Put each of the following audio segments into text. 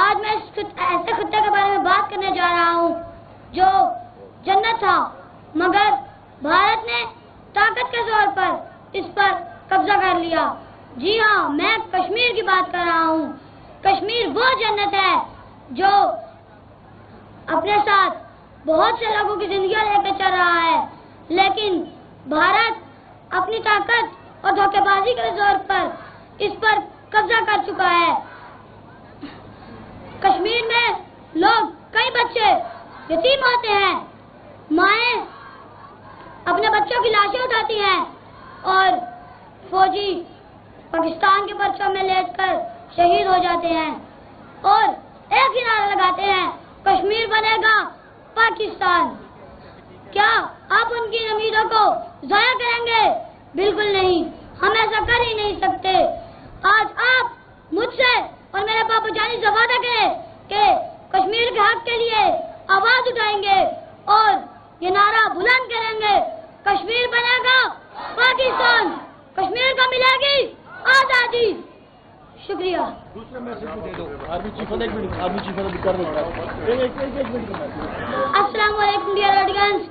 آج میں ایسے خطے کے بارے میں بات کرنے جا رہا ہوں جو جنت تھا، مگر بھارت نے طاقت کے زور پر اس پر قبضہ کر لیا۔ جی ہاں، میں کشمیر کی بات کر رہا ہوں۔ کشمیر وہ جنت ہے جو اپنے ساتھ بہت سے لوگوں کی زندگیاں لے کے چل رہا ہے، لیکن بھارت اپنی طاقت اور دھوکے بازی کے زور پر اس پر قبضہ کر چکا ہے۔ کشمیر میں لوگ، کئی بچے یتیم ہوتے ہیں، مائیں اپنے بچوں کی لاشیں اٹھاتی ہیں اور فوجی پاکستان کے پرچم میں لیٹ کر شہید ہو جاتے ہیں اور ایک ہی نعرہ لگاتے ہیں، کشمیر بنے گا پاکستان۔ کیا آپ ان کی امیدوں کو ضائع کریں گے؟ بالکل نہیں، ہم ایسا کر ہی نہیں سکتے۔ آج آپ مجھ سے اور میرے پاپا جانی سے وعدہ کریں کہ کشمیر کے حق کے لیے آواز اٹھائیں گے اور یہ نعرہ بلند کریں گے، کشمیر بنے گا پاکستان، کشمیر کو ملے گی آزادی۔ شکریہ۔ السلام علیکم dear audience,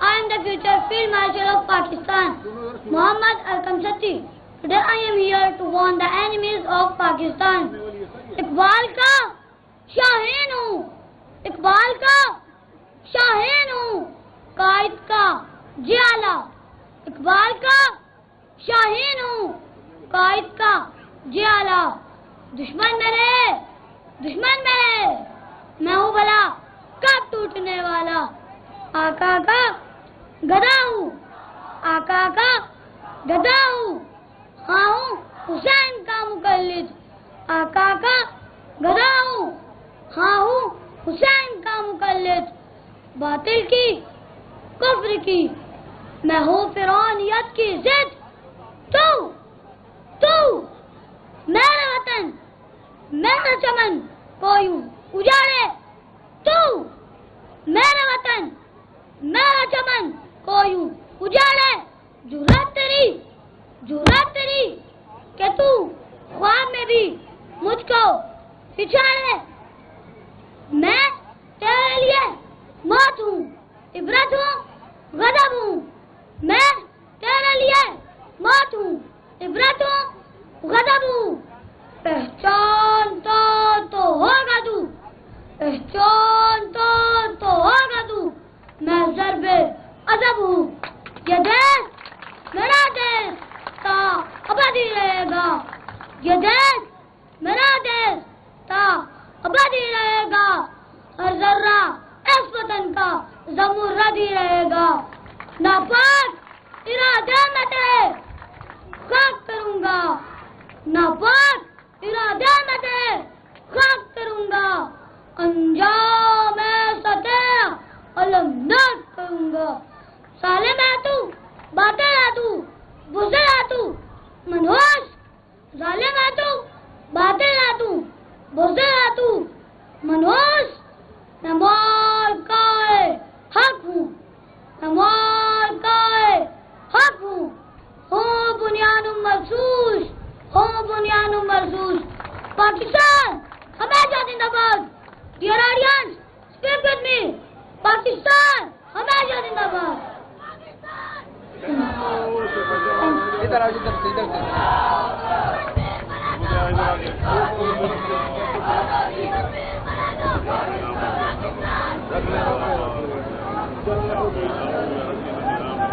I am the future Field Marshal of Pakistan, Muhammad Arqam Satti. Today I am here to warn the enemies of Pakistan. Iqbal کا شاہین ہوں، اقبال کا شاہین ہوں، قائد کا جیالہ۔ اقبال کا شاہین ہوں، قائد کا جیالہ۔ دشمن میرے، میں ہوں بھلا کب ٹوٹنے والا۔ آقا کا گدا ہوں، آقا کا گدا ہوں، ہاں ہوں حسین کا مقلد۔ آقا کا گدا ہوں، ہاں ہوں حسین کا مقلد۔ باطل کی، کفر کی، میں ہوں فرعونیت کی ضد۔ تو میرا وطن، میرا چمن کوئی اجاڑے، تو میرا وطن، میرا چمن کوئی اجاڑے۔ جرأت تیری کہ تو خواب میں بھی مجھ کو پچھاڑے۔ میں تیرے لیے موت ہوں، عبرت ہوں، غضب ہوں۔ میں تیرے لیے موت ہوں، عبرت ہوں، غضب ہوں۔ پہچان تو ہوگا تو، پہچان تو ہوگا تو، میں ضرب عذب ہوں۔ یہ دیش میرا دیش تا ابدی رہے گا، یہ دیش میرا دیش تا ابدی رہے گا۔ ہر ذرہ اس وطن کا زمرد ہی رہے گا۔ ناپاک ارادے میں تیرے خاک کروں گا، ناپاک ارادے میں تیرے خاک کروں گا۔ انجام سطح علمناک کروں گا۔ ظالم ہے تو، باطل ہے تو، بزدل ہے تو، منحوس۔ ظالم ہے تو، باطل ہے تو، بزدل ہے تو، منحوس۔ میں مارکہ حق ہوں، میں مارکہ حق ہوں بنیان مرصوص، بنیان مرصوص۔ پاکستان ہمیشہ زندہ باد۔ Dear audience, speak with me, Pakistan ہمیشہ زندہ باد۔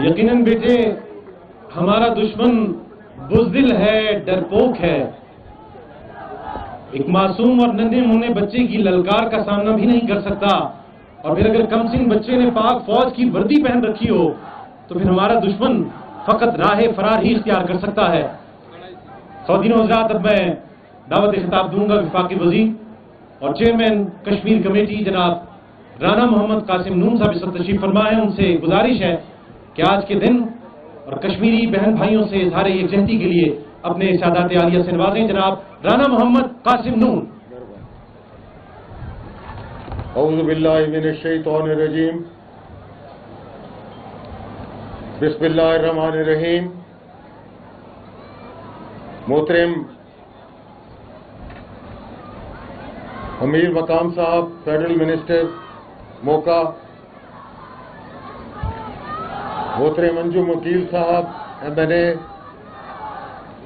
یقیناً بیٹے، ہمارا دشمن بزدل ہے، ڈرپوک ہے۔ ایک معصوم اور ننھے منھے بچے کی للکار کا سامنا بھی نہیں کر سکتا، اور پھر اگر کم سن بچے نے پاک فوج کی وردی پہن رکھی ہو تو پھر ہمارا دشمن فقط راہ فرار ہی اختیار کر سکتا ہے۔ خواتین و حضرات، اب میں دعوت خطاب دوں گا وفاقی وزیر اور چیئرمین کشمیر کمیٹی جناب رانا محمد قاسم نون صاحب اس وقت تشریف فرما ہے۔ ان سے گزارش ہے کہ آج کے دن اور کشمیری بہن بھائیوں سے اظہار یکجہتی کے لیے اپنے سادات عالیہ سے نوازیں۔ جناب رانا محمد قاسم نون۔ اعوذ باللہ من الشیطان الرجیم، بسم اللہ الرحمن الرحیم۔ محترم امیر مقام صاحب فیڈرل منسٹر موقع، محترم انجم وکیل صاحب MNA،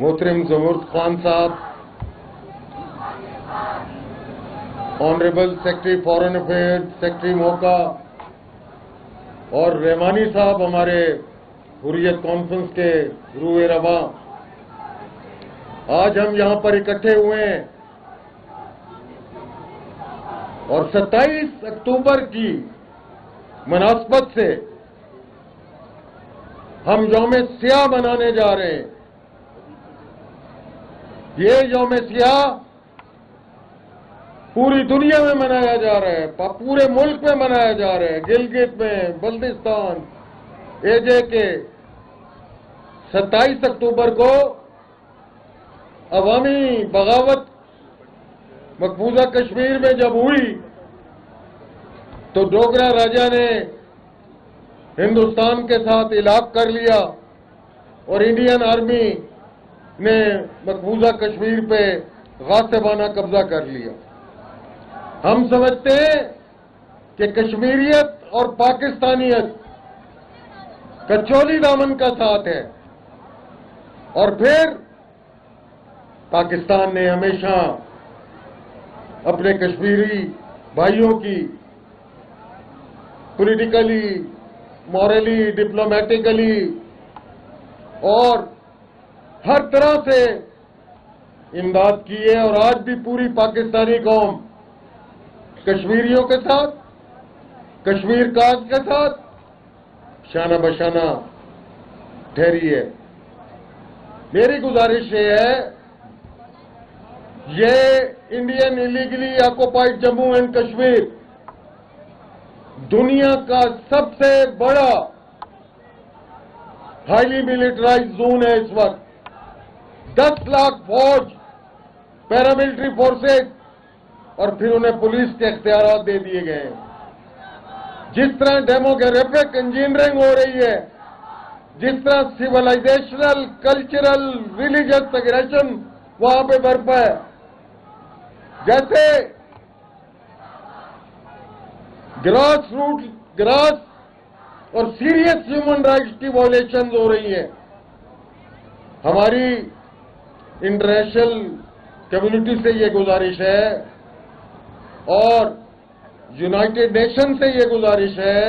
محترم زمرد خان صاحب، honourable secretary foreign affair secretary موقع، اور رحمانی صاحب ہمارے حریت کانفرنس کے روح رواں، آج ہم یہاں پر اکٹھے ہوئے ہیں اور 27 اکتوبر کی مناسبت سے ہم یوم سیاہ منانے جا رہے ہیں۔ یہ یوم سیاہ پوری دنیا میں منایا جا رہا ہے، پورے ملک میں منایا جا رہا ہے، گلگت میں، بلتستان، کے 27 اکتوبر کو عوامی بغاوت مقبوضہ کشمیر میں جب ہوئی تو ڈوگرا راجا نے ہندوستان کے ساتھ الحاق کر لیا اور انڈین آرمی نے مقبوضہ کشمیر پہ غاصبانہ قبضہ کر لیا۔ ہم سمجھتے ہیں کہ کشمیریت اور پاکستانیت کچولی دامن کا ساتھ ہے، اور پھر پاکستان نے ہمیشہ اپنے کشمیری بھائیوں کی پولیٹیکلی، مورلی، ڈپلومیٹیکلی اور ہر طرح سے امداد کی ہے، اور آج بھی پوری پاکستانی قوم کشمیریوں کے ساتھ، کشمیر کاج کے ساتھ شانہ بشانہ ٹھہری ہے۔ میری گزارش یہ ہے، یہ Indian illegally occupied Jammu and Kashmir دنیا کا سب سے بڑا ہائیلی ملٹرائز زون ہے اس وقت۔ 10 لاکھ فوج، پیراملٹری فورسز، اور پھر انہیں پولیس کے اختیارات دے دیے گئے ہیں۔ جس طرح ڈیموگرافک انجینئرنگ ہو رہی ہے، جس طرح سیولائزیشنل، کلچرل، ریلیجس اگریشن وہاں پہ برپا ہے، جیسے گراس اور سیریس ہیومن رائٹس کی وائلیشنز ہو رہی ہیں۔ ہماری انٹرنیشنل کمیونٹی سے یہ گزارش ہے اور یونائٹڈ نیشن سے یہ گزارش ہے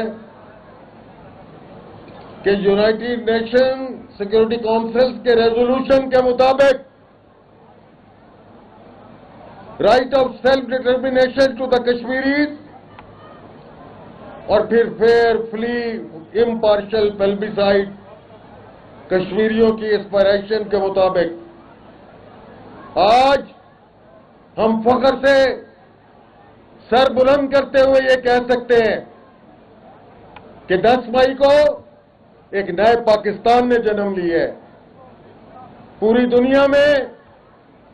کہ یونائٹڈ نیشن سیکورٹی کونسل کے ریزولوشن کے مطابق right of self determination to the Kashmiris, اور پھر فیئر، فری، امپارشل پلبیسائڈ کشمیریوں کی اسپائریشن کے مطابق آج ہم فخر سے سر بلند کرتے ہوئے یہ کہہ سکتے ہیں کہ 10 مئی کو ایک نئے پاکستان نے جنم لیا ہے۔ پوری دنیا میں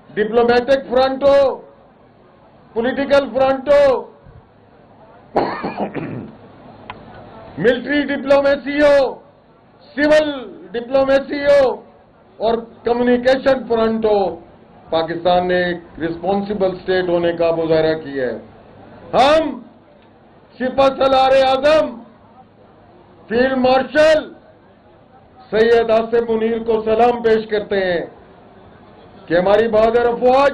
ڈپلومیٹک فرنٹ ہو، پولیٹیکل فرنٹ ہو، ملٹری ڈپلومیسی ہو، سول ڈپلومیسی ہو، اور کمیونیکیشن فرنٹ ہو، پاکستان نے ایک ریسپانسبل اسٹیٹ ہونے کا مظاہرہ کیا ہے۔ ہم سپہ سالار اعظم فیلڈ مارشل سید آصف منیر کو سلام پیش کرتے ہیں کہ ہماری بہادر افواج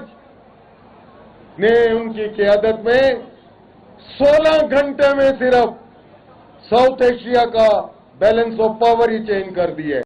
نے ان کی قیادت میں 16 گھنٹے میں صرف ساؤتھ ایشیا کا balance of power he change کر دی ہے۔